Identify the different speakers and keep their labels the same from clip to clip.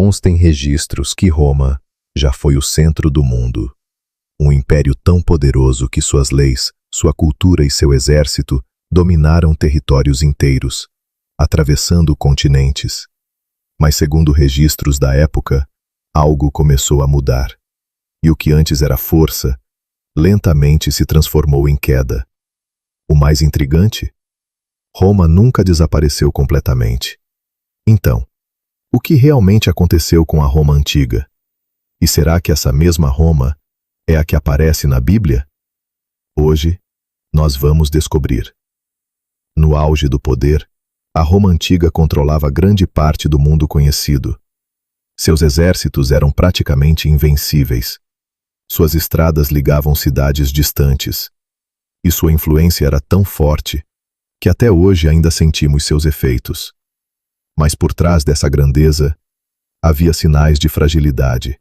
Speaker 1: Consta em registros que Roma já foi o centro do mundo, um império tão poderoso que suas leis, sua cultura e seu exército dominaram territórios inteiros, atravessando continentes. Mas segundo registros da época, algo começou a mudar, e o que antes era força, lentamente se transformou em queda. O mais intrigante? Roma nunca desapareceu completamente. Então, o que realmente aconteceu com a Roma antiga? E será que essa mesma Roma é a que aparece na Bíblia? Hoje, nós vamos descobrir. No auge do poder, a Roma antiga controlava grande parte do mundo conhecido. Seus exércitos eram praticamente invencíveis. Suas estradas ligavam cidades distantes. E sua influência era tão forte que até hoje ainda sentimos seus efeitos. Mas por trás dessa grandeza, havia sinais de fragilidade.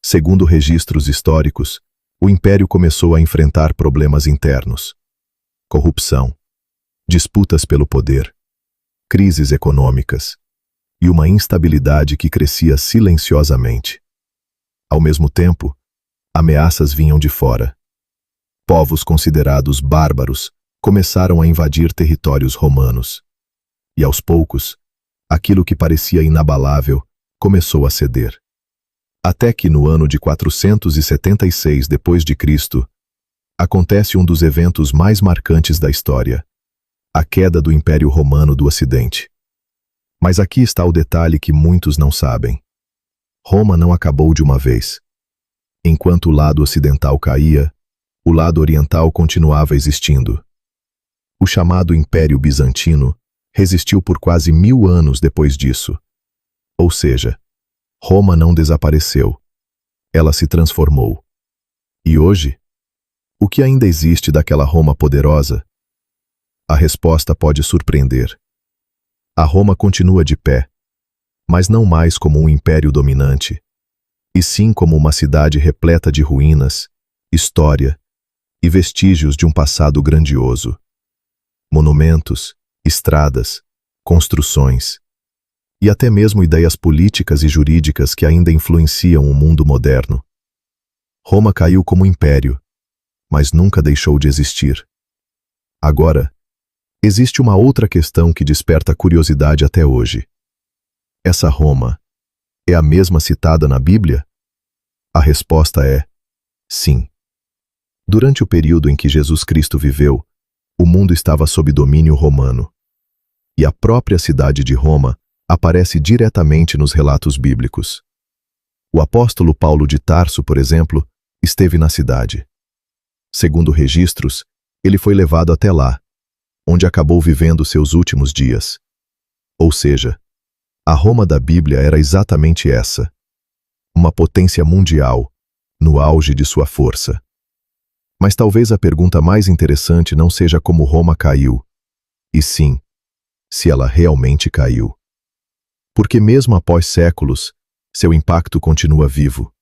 Speaker 1: Segundo registros históricos, o império começou a enfrentar problemas internos: corrupção, disputas pelo poder, crises econômicas e uma instabilidade que crescia silenciosamente. Ao mesmo tempo, ameaças vinham de fora. Povos considerados bárbaros começaram a invadir territórios romanos. E aos poucos, aquilo que parecia inabalável começou a ceder. Até que no ano de 476 d.C., acontece um dos eventos mais marcantes da história: a queda do Império Romano do Ocidente. Mas aqui está o detalhe que muitos não sabem. Roma não acabou de uma vez. Enquanto o lado ocidental caía, o lado oriental continuava existindo. O chamado Império Bizantino resistiu por quase 1000 anos depois disso. Ou seja, Roma não desapareceu. Ela se transformou. E hoje, o que ainda existe daquela Roma poderosa? A resposta pode surpreender. A Roma continua de pé, mas não mais como um império dominante, e sim como uma cidade repleta de ruínas, história e vestígios de um passado grandioso. Monumentos, estradas, construções e até mesmo ideias políticas e jurídicas que ainda influenciam o mundo moderno. Roma caiu como império, mas nunca deixou de existir. Agora, existe uma outra questão que desperta curiosidade até hoje. Essa Roma é a mesma citada na Bíblia? A resposta é sim. Durante o período em que Jesus Cristo viveu, o mundo estava sob domínio romano. E a própria cidade de Roma aparece diretamente nos relatos bíblicos. O apóstolo Paulo de Tarso, por exemplo, esteve na cidade. Segundo registros, ele foi levado até lá, onde acabou vivendo seus últimos dias. Ou seja, a Roma da Bíblia era exatamente essa: uma potência mundial, no auge de sua força. Mas talvez a pergunta mais interessante não seja como Roma caiu, e sim, se ela realmente caiu. Porque mesmo após séculos, seu impacto continua vivo.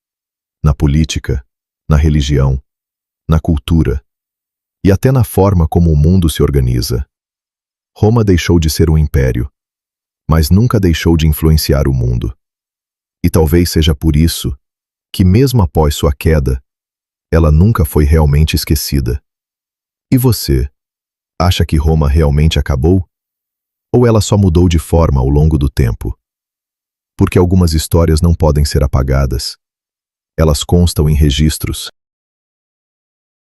Speaker 1: Na política, na religião, na cultura e até na forma como o mundo se organiza. Roma deixou de ser um império, mas nunca deixou de influenciar o mundo. E talvez seja por isso que, mesmo após sua queda, ela nunca foi realmente esquecida. E você, acha que Roma realmente acabou? Ou ela só mudou de forma ao longo do tempo? Porque algumas histórias não podem ser apagadas. Elas constam em registros,